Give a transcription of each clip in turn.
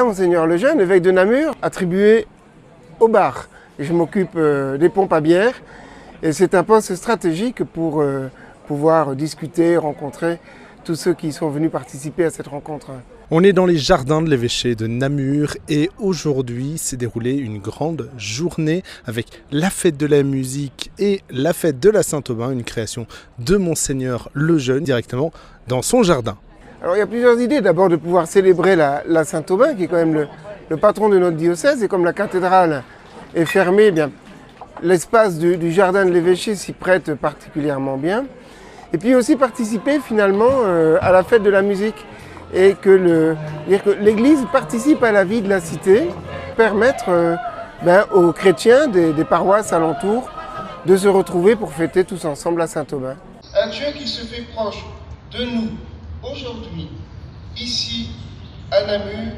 Monseigneur Lejeune, évêque de Namur, attribué au bar. Et je m'occupe des pompes à bière et c'est un poste stratégique pour pouvoir discuter, rencontrer tous ceux qui sont venus participer à cette rencontre. On est dans les jardins de l'évêché de Namur et aujourd'hui s'est déroulée une grande journée avec la fête de la musique et la fête de la Saint-Aubin, une création de Monseigneur Lejeune directement dans son jardin. Alors il y a plusieurs idées. D'abord de pouvoir célébrer la Saint-Aubin qui est quand même le patron de notre diocèse et comme la cathédrale est fermée, eh bien, l'espace du jardin de l'évêché s'y prête particulièrement bien. Et puis aussi participer finalement à la fête de la musique et que l'Église participe à la vie de la cité, permettre aux chrétiens des paroisses alentours de se retrouver pour fêter tous ensemble la Saint-Aubin. Un Dieu qui se fait proche de nous aujourd'hui, ici à Namur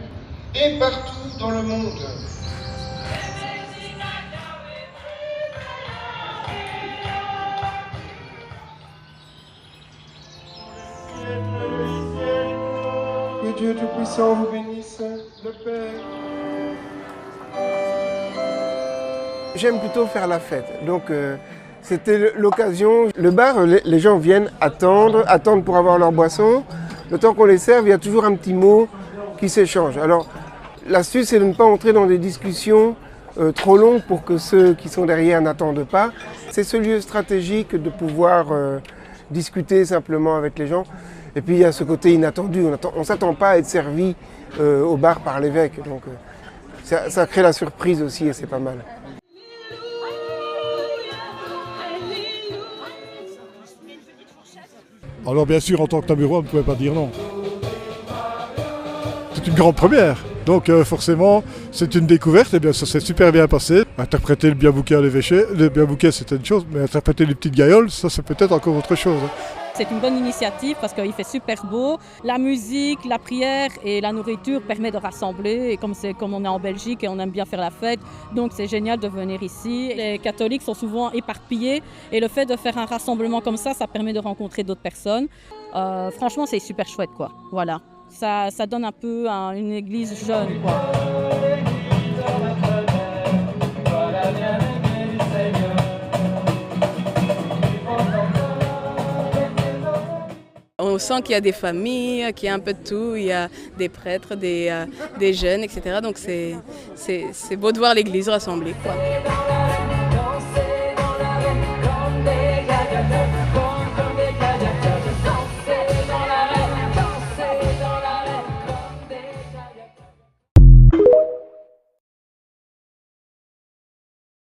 et partout dans le monde. Que Dieu Tout-Puissant vous bénisse, le Père. J'aime plutôt faire la fête, donc c'était l'occasion. Le bar, les gens viennent attendre pour avoir leur boisson. Le temps qu'on les serve, il y a toujours un petit mot qui s'échange. Alors l'astuce, c'est de ne pas entrer dans des discussions trop longues pour que ceux qui sont derrière n'attendent pas. C'est ce lieu stratégique de pouvoir discuter simplement avec les gens. Et puis il y a ce côté inattendu, on ne s'attend pas à être servi au bar par l'évêque. Donc ça crée la surprise aussi et c'est pas mal. Alors bien sûr, en tant que Namurois, on ne pouvait pas dire non. C'est une grande première. Donc forcément, c'est une découverte, et bien ça s'est super bien passé. Interpréter le bien bouquet à l'évêché, le bien bouquet c'était une chose, mais interpréter les petites gaïoles, ça c'est peut-être encore autre chose. C'est une bonne initiative parce qu'il fait super beau. La musique, la prière et la nourriture permettent de rassembler. Et comme on est en Belgique et on aime bien faire la fête, donc c'est génial de venir ici. Les catholiques sont souvent éparpillés et le fait de faire un rassemblement comme ça permet de rencontrer d'autres personnes. Franchement, c'est super chouette, quoi. Voilà. Ça donne un peu une église jeune, quoi. On sent qu'il y a des familles, qu'il y a un peu de tout, il y a des prêtres, des jeunes, etc. Donc c'est beau de voir l'église rassemblée, quoi.